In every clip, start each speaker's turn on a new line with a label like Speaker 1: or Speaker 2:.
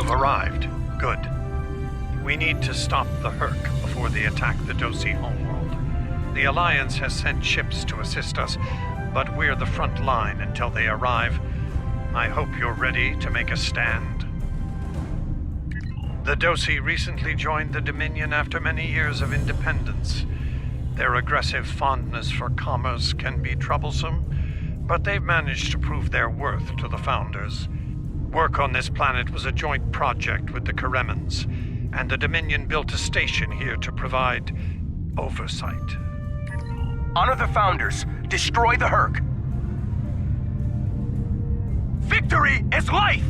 Speaker 1: You've arrived. Good. We need to stop the Hurk before they attack the Dosi homeworld. The Alliance has sent ships to assist us, but we're the front line until they arrive. I hope you're ready to make a stand. The Dosi recently joined the Dominion after many years of independence. Their aggressive fondness for commerce can be troublesome, but they've managed to prove their worth to the Founders. Work on this planet was a joint project with the Karemans, and the Dominion built a station here to provide oversight.
Speaker 2: Honor the Founders. Destroy the Hurk. Victory is life!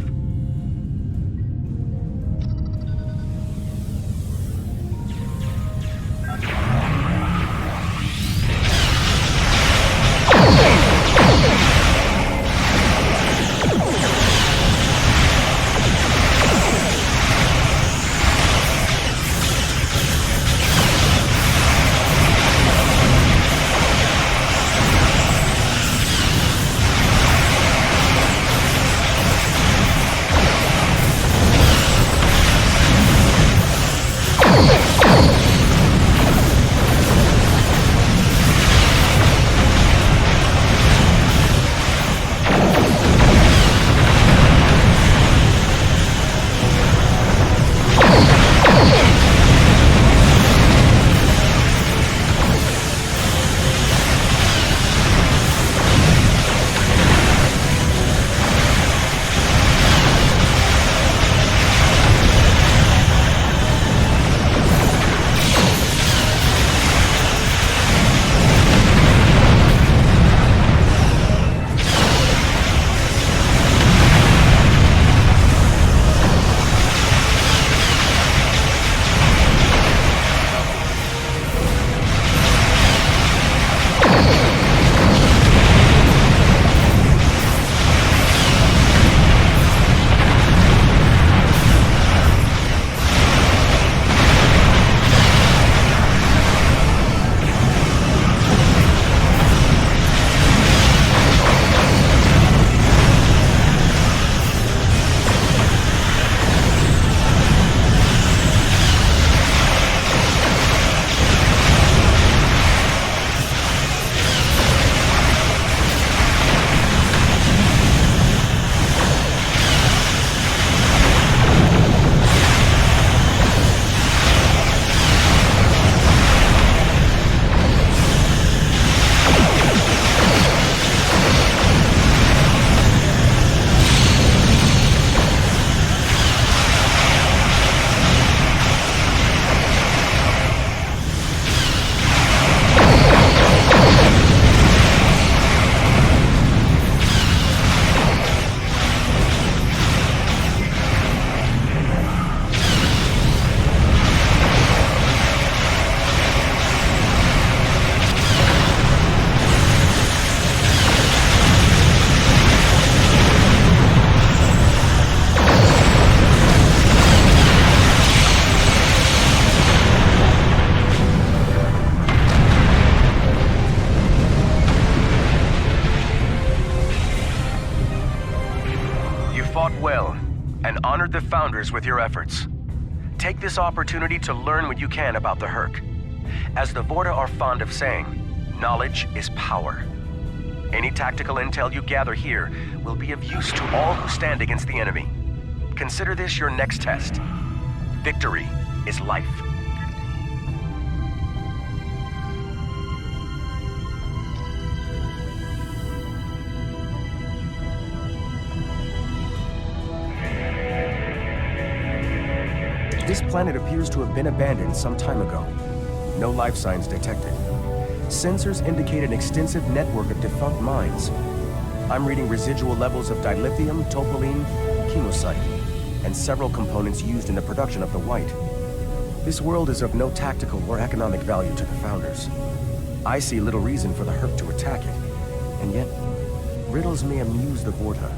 Speaker 2: The Founders with your efforts. Take this opportunity to learn what you can about the Hurk. As the Vorta are fond of saying, knowledge is power. Any tactical intel you gather here will be of use to all who stand against the enemy. Consider this your next test. Victory is life.
Speaker 3: This planet appears to have been abandoned some time ago. No life signs detected. Sensors indicate an extensive network of defunct mines. I'm reading residual levels of dilithium, topaline, chemosite, and several components used in the production of the white. This world is of no tactical or economic value to the Founders. I see little reason for the Hurk to attack it, and yet, riddles may amuse the Vorta,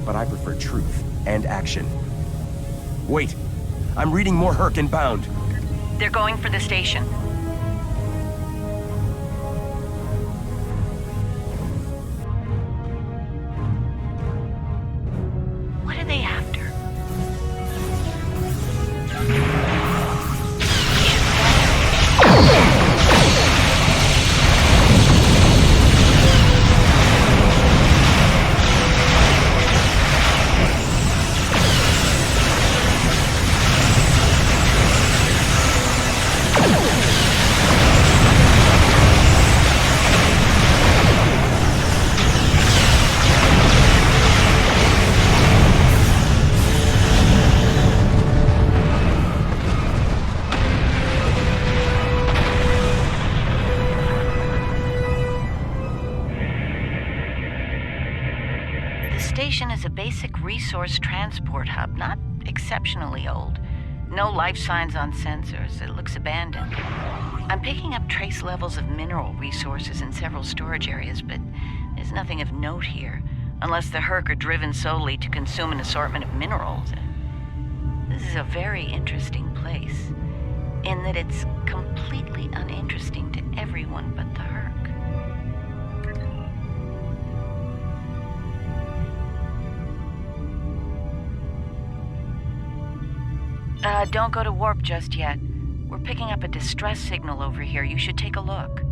Speaker 3: but I prefer truth and action. Wait! I'm reading more Hurk inbound.
Speaker 4: They're going for the station. What are they after? The station is a basic resource transport hub, not exceptionally old. No life signs on sensors. It looks abandoned. I'm picking up trace levels of mineral resources in several storage areas, but there's nothing of note here, unless the Herc are driven solely to consume an assortment of minerals. This is a very interesting place, in that it's completely uninteresting to everyone but the Herc. Don't go to warp just yet. We're picking up a distress signal over here. You should take a look.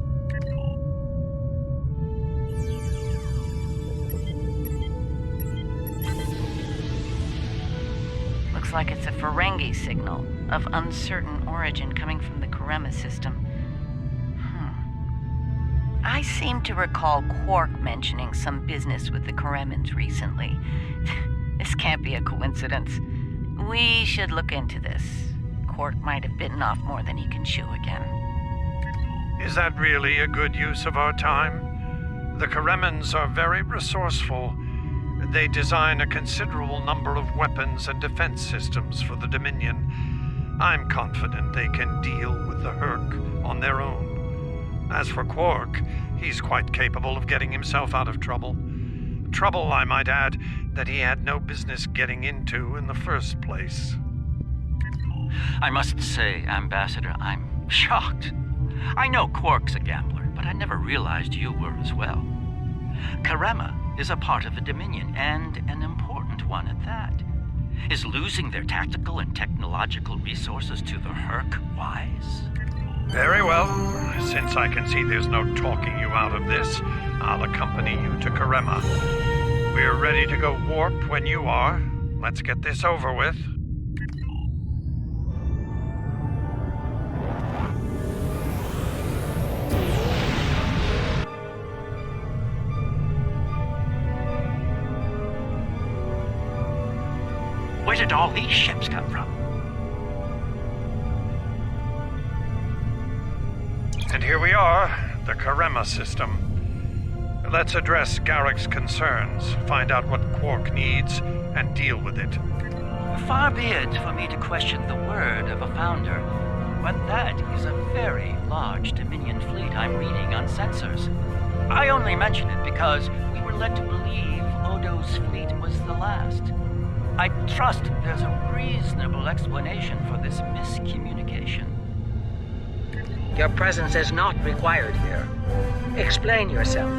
Speaker 4: Looks like it's a Ferengi signal of uncertain origin coming from the Karema system. I seem to recall Kvark mentioning some business with the Karemans recently. This can't be a coincidence. We should look into this. Kvark might have bitten off more than he can chew again.
Speaker 1: Is that really a good use of our time? The Karemans are very resourceful. They design a considerable number of weapons and defense systems for the Dominion. I'm confident they can deal with the Herc on their own. As for Kvark, he's quite capable of getting himself out of trouble. Trouble, I might add, that he had no business getting into in the first place.
Speaker 5: I must say, Ambassador, I'm shocked. I know Kvark's a gambler, but I never realized you were as well. Karema is a part of the Dominion, and an important one at that. Is losing their tactical and technological resources to the Herc wise?
Speaker 1: Very well. Since I can see there's no talking you out of this, I'll accompany you to Karema. We're ready to go warp when you are. Let's get this over with.
Speaker 5: Where did all these ships come from?
Speaker 1: And here we are, the Karema system. Let's address Garak's concerns, find out what Kvark needs, and deal with it.
Speaker 5: Far be it for me to question the word of a founder, but that is a very large Dominion fleet I'm reading on sensors. I only mention it because we were led to believe Odo's fleet was the last. I trust there's a reasonable explanation for this miscommunication.
Speaker 6: Your presence is not required here. Explain yourself.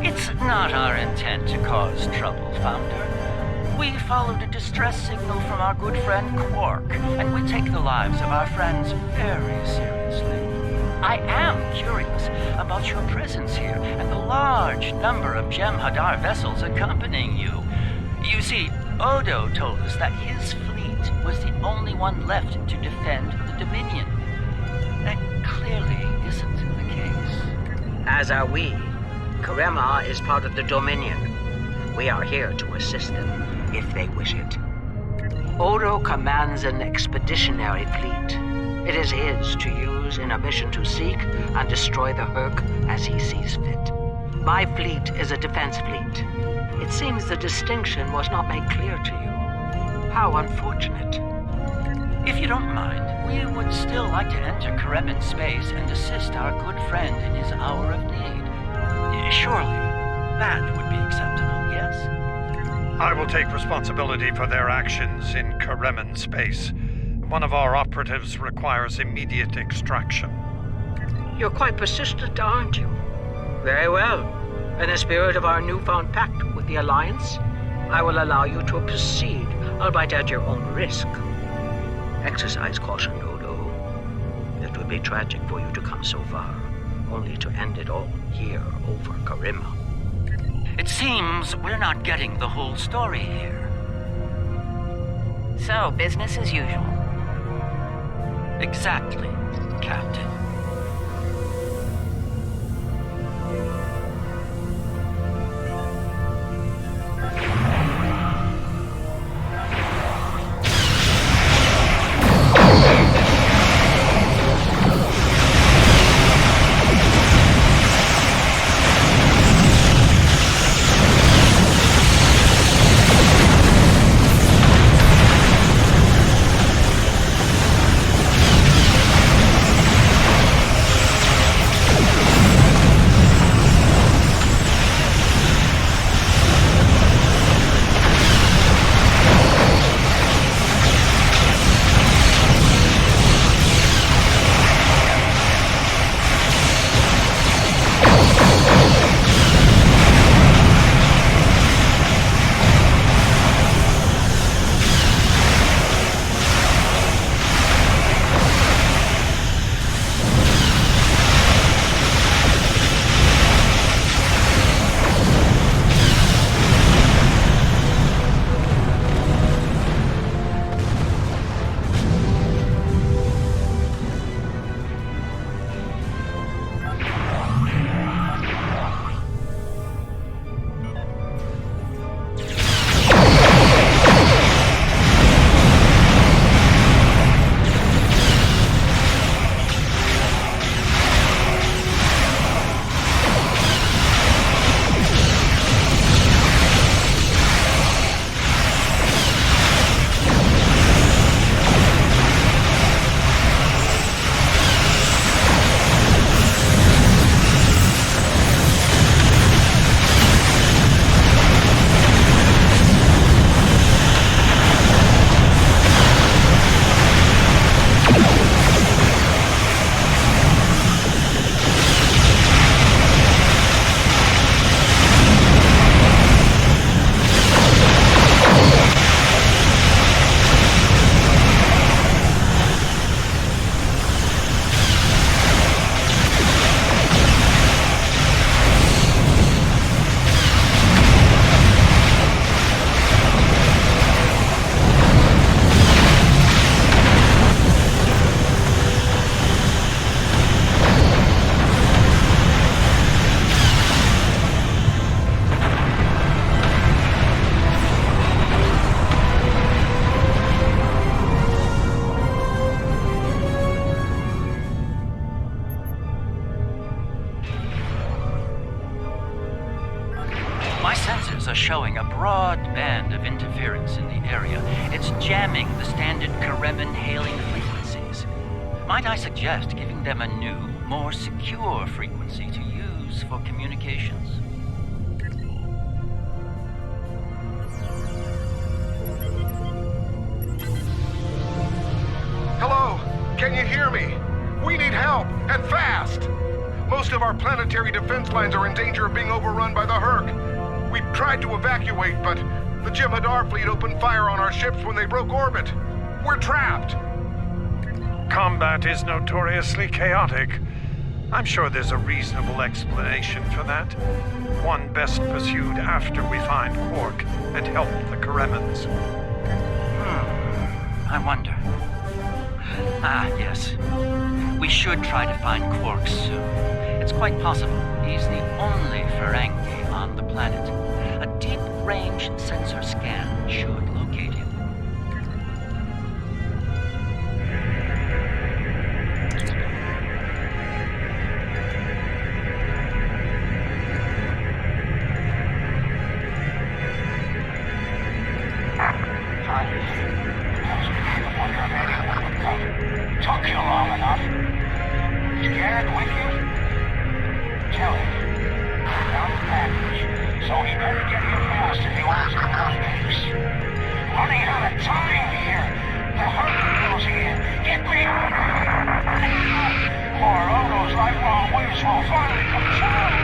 Speaker 5: It's not our intent to cause trouble, Founder. We followed a distress signal from our good friend Kvark, and we take the lives of our friends very seriously. I am curious about your presence here and the large number of Jem'Hadar vessels accompanying you. You see, Odo told us that his fleet was the only one left to defend the Dominion. That clearly isn't the case.
Speaker 6: As are we. Karema is part of the Dominion. We are here to assist them, if they wish it. Odo commands an expeditionary fleet. It is his to use in a mission to seek and destroy the Herc as he sees fit. My fleet is a defense fleet. It seems the distinction was not made clear to you. How unfortunate.
Speaker 5: If you don't mind, we would still like to enter Kareman space and assist our good friend in his hour of need. Surely, that would be acceptable, yes?
Speaker 1: I will take responsibility for their actions in Kareman space. One of our operatives requires immediate extraction.
Speaker 6: You're quite persistent, aren't you? Very well. In the spirit of our newfound pact with the Alliance, I will allow you to proceed, albeit at your own risk. Exercise caution, Odo. It would be tragic for you to come so far, only to end it all here over Karema.
Speaker 5: It seems we're not getting the whole story here.
Speaker 4: So, business as usual.
Speaker 5: Exactly, Captain. My sensors are showing a broad band of interference in the area. It's jamming the standard Kareman hailing frequencies. Might I suggest giving them a new, more secure frequency to use for communications?
Speaker 7: Hello? Can you hear me? We need help, and fast! Most of our planetary defense lines are in danger of being overrun by the Hurk. We tried to evacuate, but the Jem'Hadar fleet opened fire on our ships when they broke orbit. We're trapped!
Speaker 1: Combat is notoriously chaotic. I'm sure there's a reasonable explanation for that. One best pursued after we find Kvark and help the Karemans.
Speaker 5: I wonder. Ah, yes. We should try to find Kvark soon. It's quite possible he's the only Ferengi on the planet. A deep-range sensor scan should locate him.
Speaker 8: Took you long enough. Scared with you? Tell him. Found the package, so he better get here fast if he wants to go base. Running out of time here. The Hurk is closing in. Get me out! Or Odo's lifelong wish will finally come true.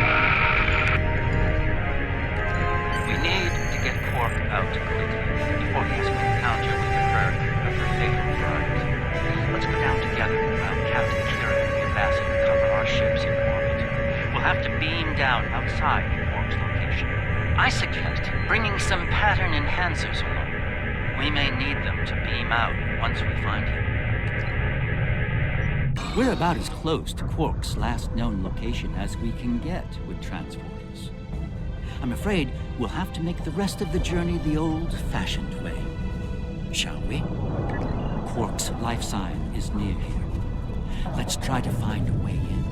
Speaker 5: We need to get Kvark out quickly before he has an encounter with the Hurk of the fatal fright. Let's go down together while Captain Kira and the ambassador cover our ships in orbit. We'll have to beam down outside Kvark's location. I suggest bringing some pattern enhancers along. We may need them to beam out once we find him.
Speaker 9: We're about as close to Kvark's last known location as we can get with transporters. I'm afraid we'll have to make the rest of the journey the old-fashioned way. Shall we? Kvark's life sign is near here. Let's try to find a way in.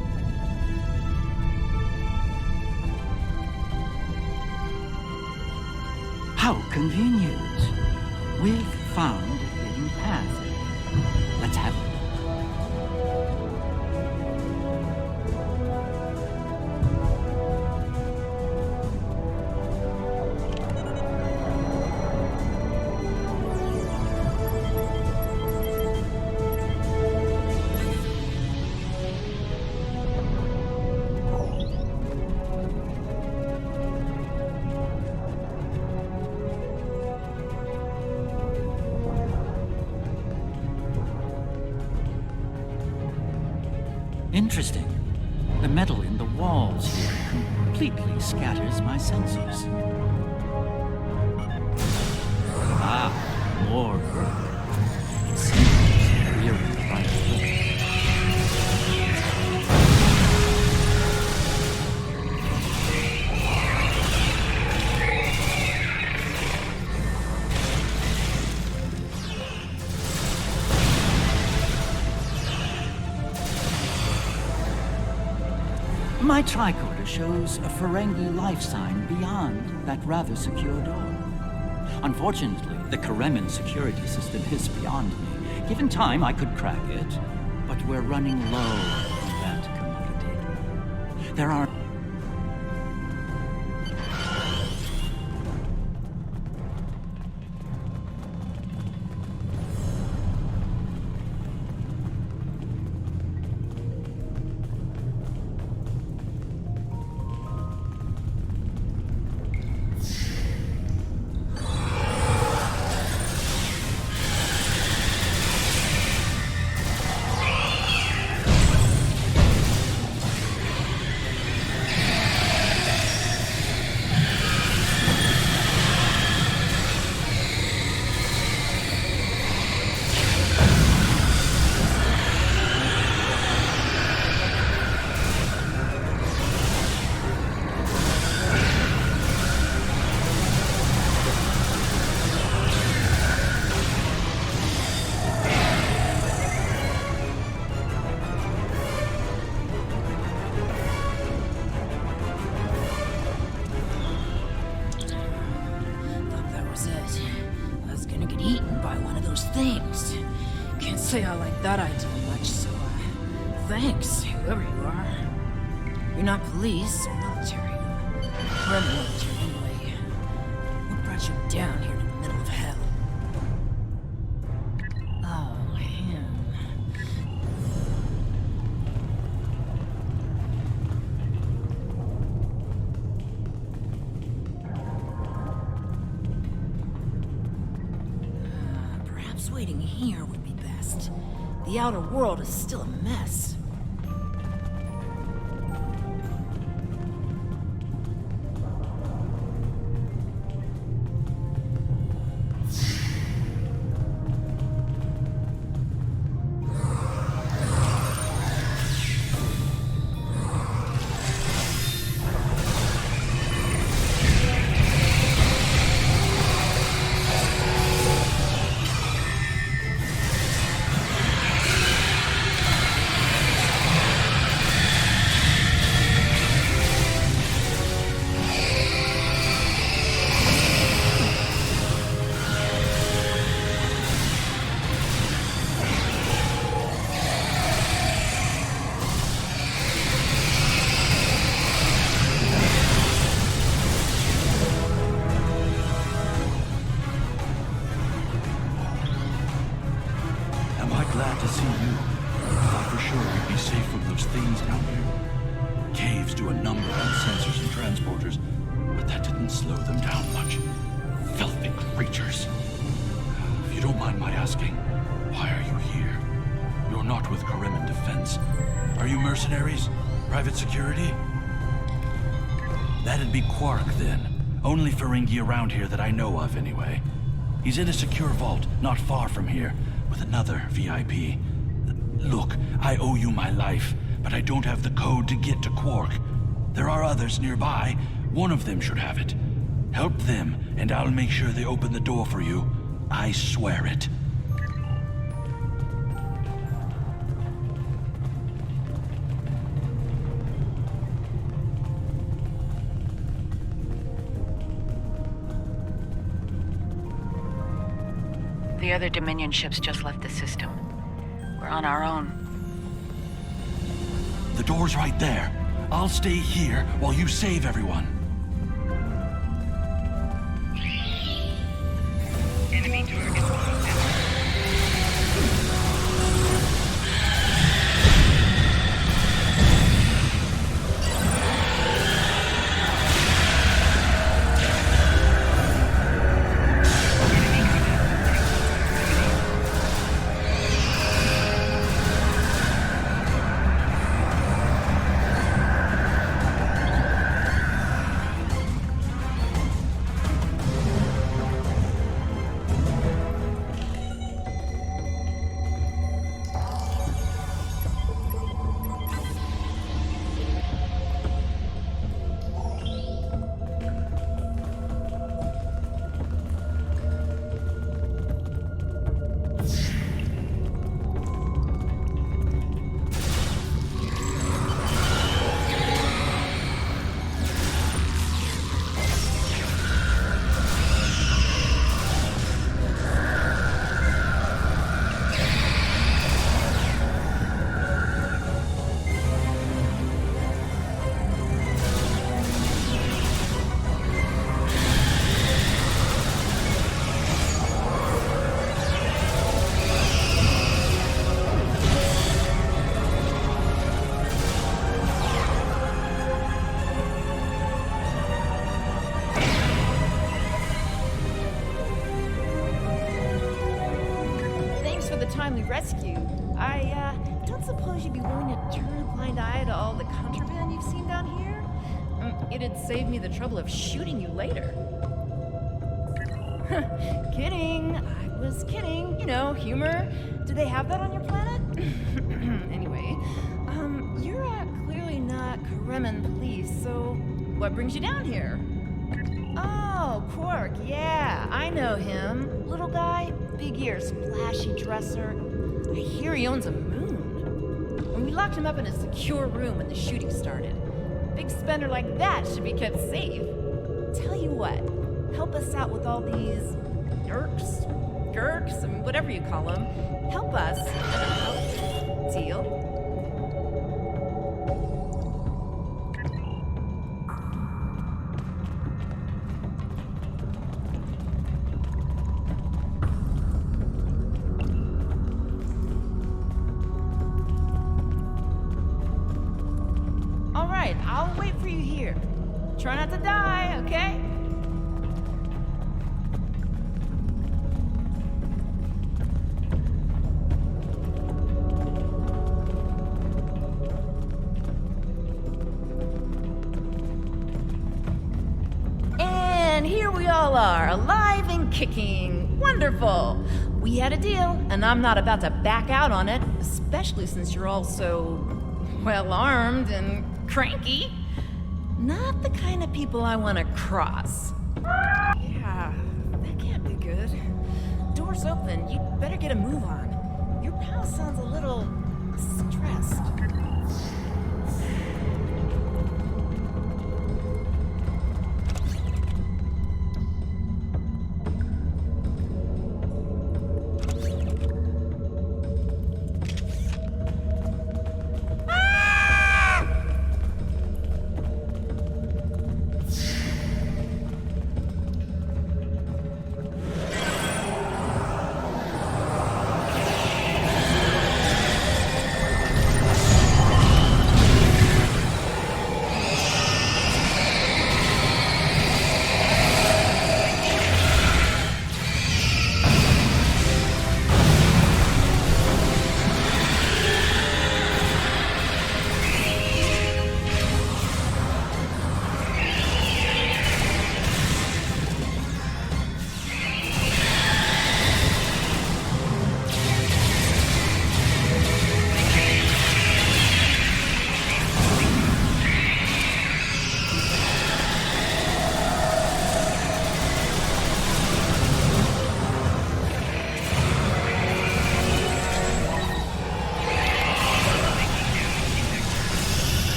Speaker 9: How convenient. We've found a hidden path. Let's have it. Interesting. The metal in the walls here completely scatters my sensors. Ah, more Hurk. It seems really right away. My tricorder shows a Ferengi life sign beyond that rather secure door. Unfortunately, the Kareman security system is beyond me. Given time, I could crack it, but we're running low on that commodity. There are...
Speaker 10: Thanks. Can't say I like that idea much, so, thanks, whoever you are. You're not police or military. We're military anyway. What brought you down here to the middle of hell? Oh, him. Perhaps waiting here would be best. The outer world is still a mess.
Speaker 11: Glad to see you. I thought for sure we'd be safe from those things down here. Caves do a number on sensors and transporters, but that didn't slow them down much. Filthy creatures. If you don't mind my asking, why are you here? You're not with Kariman Defense. Are you mercenaries? Private security? That'd be Kvark then. Only Ferengi around here that I know of anyway. He's in a secure vault, not far from here, with another VIP. Look, I owe you my life, but I don't have the code to get to Kvark. There are others nearby. One of them should have it. Help them, and I'll make sure they open the door for you. I swear it.
Speaker 4: The other Dominion ships just left the system. We're on our own.
Speaker 11: The door's right there. I'll stay here while you save everyone.
Speaker 8: Enemy target.
Speaker 10: Timely rescue. I don't suppose you'd be willing to turn a blind eye to all the contraband you've seen down here? It'd save me the trouble of shooting you later. Kidding. I was kidding. You know, humor. Do they have that on your planet? Anyway, you're clearly not Kariman police, so what brings you down here? Oh, Kvark, yeah, I know him. Little guy, big ears, flashy dresser. I hear he owns a moon. When we locked him up in a secure room when the shooting started. Big spender like that should be kept safe. Tell you what, help us out with all these nerks. Gurks, and whatever you call them, help us. Deal? All right, I'll wait for you here. Try not to die, okay? And here we all are, alive and kicking. Wonderful. We had a deal, and I'm not about to back out on it, especially since you're all so well-armed and cranky. Not the kind of people I want to cross. Yeah, that can't be good. Door's open. You'd better get a move on. Your pal sounds a little stressed.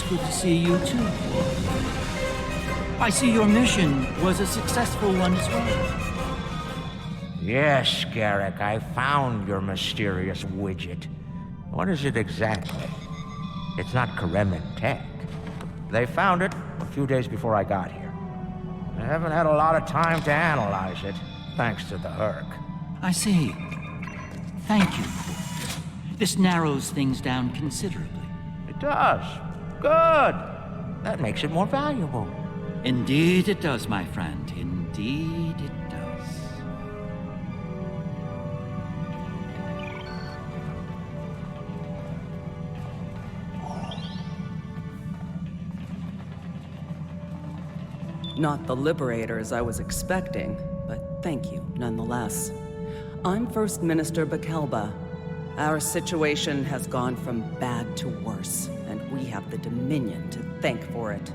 Speaker 9: Good to see you too. I see your mission was a successful one as well.
Speaker 12: Yes, Garrak, I found your mysterious widget. What is it exactly? It's not Karemin tech. They found it a few days before I got here. I haven't had a lot of time to analyze it, thanks to the Hurk.
Speaker 9: I see. Thank you. This narrows things down considerably.
Speaker 12: It does. Good. That makes it more valuable.
Speaker 9: Indeed it does, my friend. Indeed it does.
Speaker 13: Not the liberators I was expecting, but thank you nonetheless. I'm First Minister Bekelba. Our situation has gone from bad to worse, and we have the Dominion to thank for it.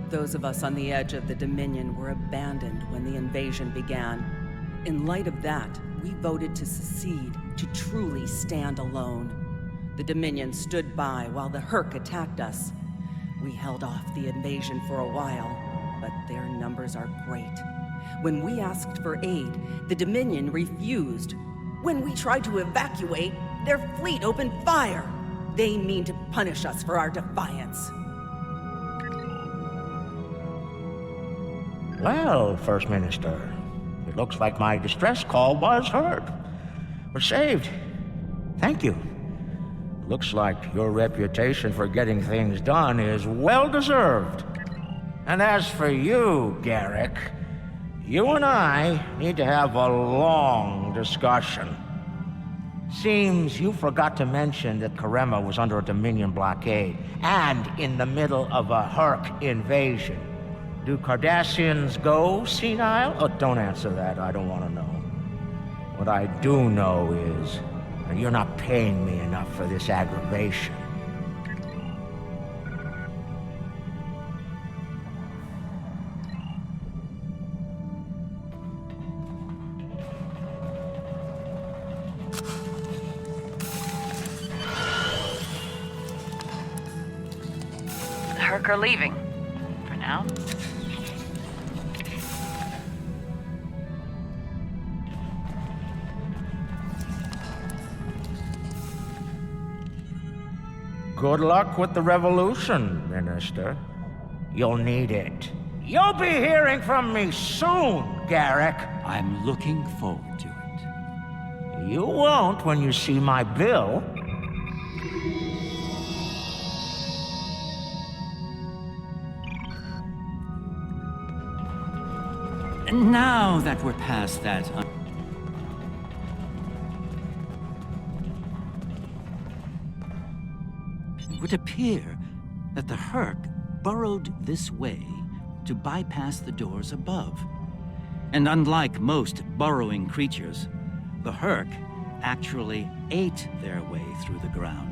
Speaker 13: Those of us on the edge of the Dominion were abandoned when the invasion began. In light of that, we voted to secede, to truly stand alone. The Dominion stood by while the Hurk attacked us. We held off the invasion for a while, but their numbers are great. When we asked for aid, the Dominion refused. When we tried to evacuate, their fleet opened fire. They mean to punish us for our defiance.
Speaker 12: Well, First Minister, It looks like my distress call was heard. We're saved. Thank you. Looks like your reputation for getting things done is well-deserved. And as for you, Garrak, you and I need to have a long discussion. Seems you forgot to mention that Karema was under a Dominion blockade and in the middle of a Hurk invasion. Do Cardassians go senile? Oh, don't answer that. I don't want to know. What I do know is that you're not paying me enough for this aggravation.
Speaker 4: Hurk are leaving. For now.
Speaker 12: Good luck with the revolution, Minister. You'll need it. You'll be hearing from me soon, Garrak.
Speaker 9: I'm looking forward to it.
Speaker 12: You won't when you see my bill.
Speaker 9: Now that we're past that... It would appear that the Hurk burrowed this way to bypass the doors above. And unlike most burrowing creatures, the Hurk actually ate their way through the ground.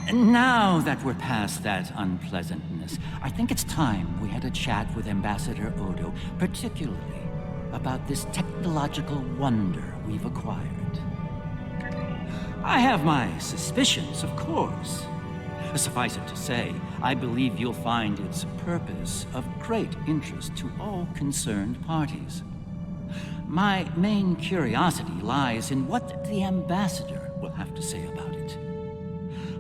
Speaker 9: And now that we're past that unpleasantness, I think it's time we had a chat with Ambassador Odo, particularly about this technological wonder we've acquired. I have my suspicions, of course. Suffice it to say, I believe you'll find its purpose of great interest to all concerned parties. My main curiosity lies in what the Ambassador will have to say about it.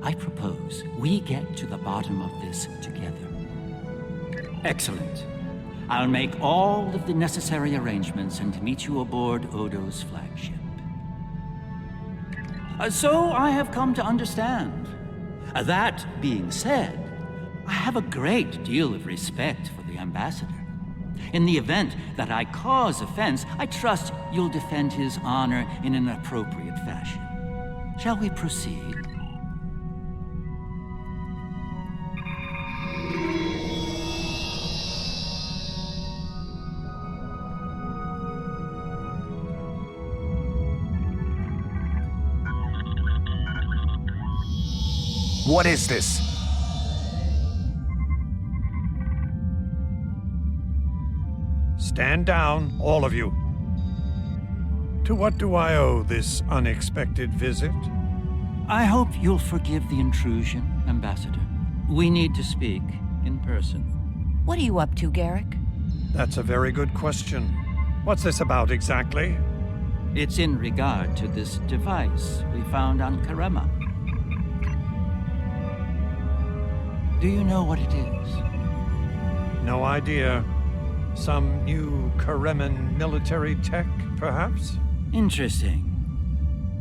Speaker 9: I propose we get to the bottom of this together. Excellent. I'll make all of the necessary arrangements and meet you aboard Odo's flagship. So I have come to understand. That being said, I have a great deal of respect for the Ambassador. In the event that I cause offense, I trust you'll defend his honor in an appropriate fashion. Shall we proceed?
Speaker 3: What is this?
Speaker 1: Stand down, all of you. To what do I owe this unexpected visit?
Speaker 9: I hope you'll forgive the intrusion, Ambassador. We need to speak in person.
Speaker 4: What are you up to, Garrak?
Speaker 1: That's a very good question. What's this about exactly?
Speaker 9: It's in regard to this device we found on Karema. Do you know what it is?
Speaker 1: No idea. Some new Kareman military tech, perhaps?
Speaker 9: Interesting.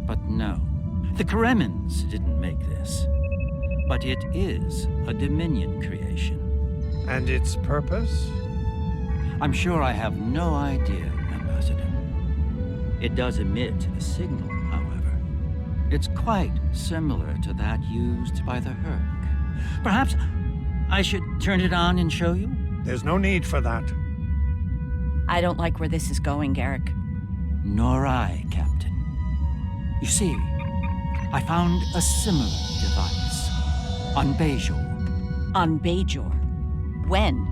Speaker 9: But no. The Karemans didn't make this. But it is a Dominion creation.
Speaker 1: And its purpose?
Speaker 9: I'm sure I have no idea, Ambassador. It does emit a signal, however. It's quite similar to that used by the Hurk. Perhaps I should turn it on and show you?
Speaker 1: There's no need for that.
Speaker 4: I don't like where this is going, Garrak.
Speaker 9: Nor I, Captain. You see, I found a similar device on Bajor.
Speaker 4: On Bajor? When?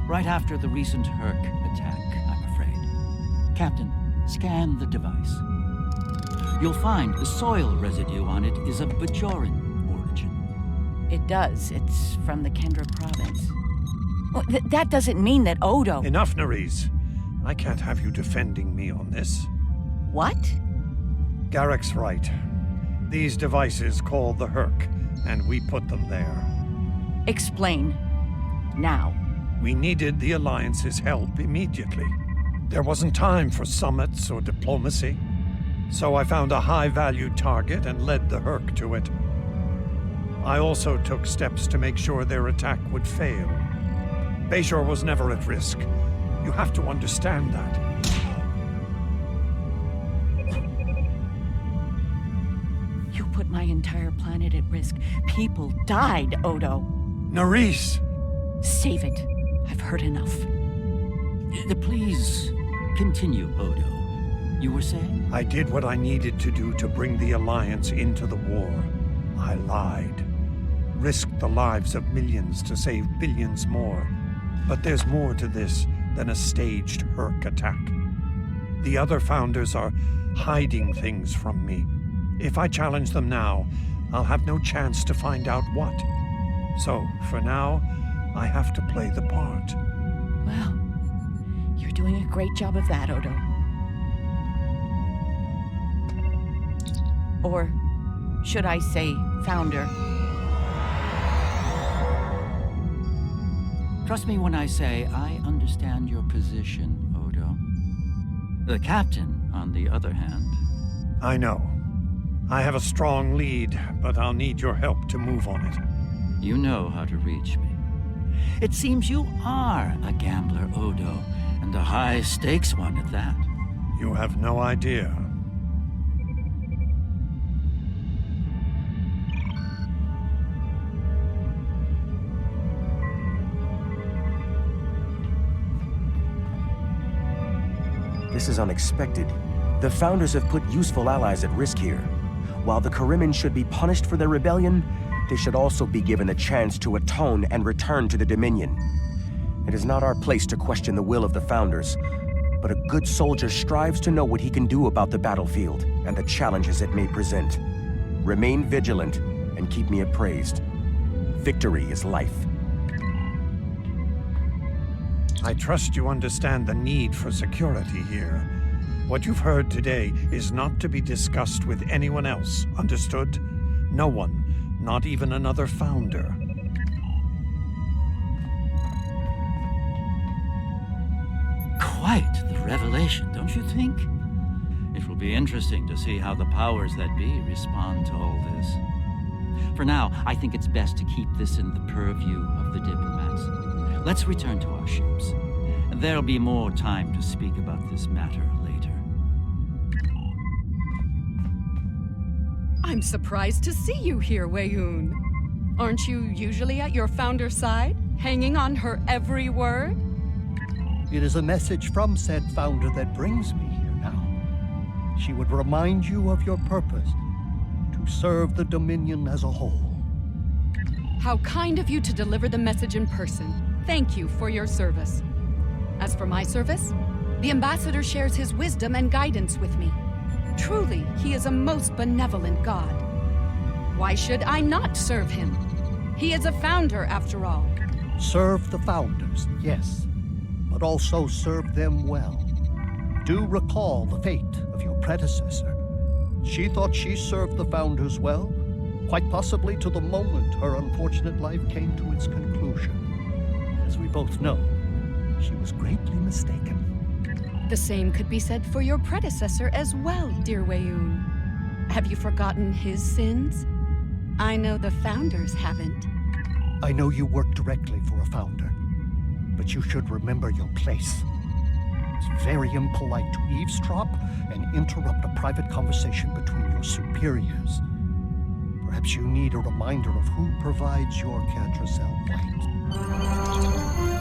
Speaker 9: Right after the recent Hurk attack, I'm afraid. Captain, scan the device. You'll find the soil residue on it is of Bajoran origin.
Speaker 4: It does. It's from the Kendra province. Well, that doesn't mean that Odo...
Speaker 1: Enough, Nerys. I can't have you defending me on this.
Speaker 4: What?
Speaker 1: Garrick's right. These devices called the Hurk, and we put them there.
Speaker 4: Explain. Now.
Speaker 1: We needed the Alliance's help immediately. There wasn't time for summits or diplomacy. So I found a high-value target and led the Hurk to it. I also took steps to make sure their attack would fail. Bajor was never at risk. You have to understand that.
Speaker 4: You put my entire planet at risk. People died, Odo.
Speaker 1: Nerys!
Speaker 4: Save it. I've heard enough.
Speaker 9: Please, continue, Odo. You were saying?
Speaker 1: I did what I needed to do to bring the Alliance into the war. I lied. Risked the lives of millions to save billions more. But there's more to this than a staged Hurk attack. The other founders are hiding things from me. If I challenge them now, I'll have no chance to find out what. So, for now, I have to play the part.
Speaker 4: Well, you're doing a great job of that, Odo. Or should I say, founder?
Speaker 9: Trust me when I say I understand your position, Odo. The captain, on the other hand...
Speaker 1: I know. I have a strong lead, but I'll need your help to move on it.
Speaker 9: You know how to reach me. It seems you are a gambler, Odo, and a high-stakes one at that.
Speaker 1: You have no idea.
Speaker 3: This is unexpected. The Founders have put useful allies at risk here. While the Karimin should be punished for their rebellion, they should also be given a chance to atone and return to the Dominion. It is not our place to question the will of the Founders, but a good soldier strives to know what he can do about the battlefield and the challenges it may present. Remain vigilant and keep me appraised. Victory is life.
Speaker 1: I trust you understand the need for security here. What you've heard today is not to be discussed with anyone else, understood? No one, not even another Founder.
Speaker 9: Quite the revelation, don't you think? It will be interesting to see how the powers that be respond to all this. For now, I think it's best to keep this in the purview of the diplomats. Let's return to our ships. There'll be more time to speak about this matter later.
Speaker 14: I'm surprised to see you here, Weyoun. Aren't you usually at your Founder's side, hanging on her every word?
Speaker 15: It is a message from said Founder that brings me here now. She would remind you of your purpose, to serve the Dominion as a whole.
Speaker 14: How kind of you to deliver the message in person. Thank you for your service. As for my service, the Ambassador shares his wisdom and guidance with me. Truly, he is a most benevolent god. Why should I not serve him? He is a Founder, after all.
Speaker 15: Serve the Founders, yes, but also serve them well. Do recall the fate of your predecessor. She thought she served the Founders well, quite possibly to the moment her unfortunate life came to its conclusion. As we both know, she was greatly mistaken.
Speaker 14: The same could be said for your predecessor as well, dear Weyoun. Have you forgotten his sins? I know the Founders haven't.
Speaker 15: I know you work directly for a Founder, but you should remember your place. It's very impolite to eavesdrop and interrupt a private conversation between your superiors. Perhaps you need a reminder of who provides your Cadrasel light.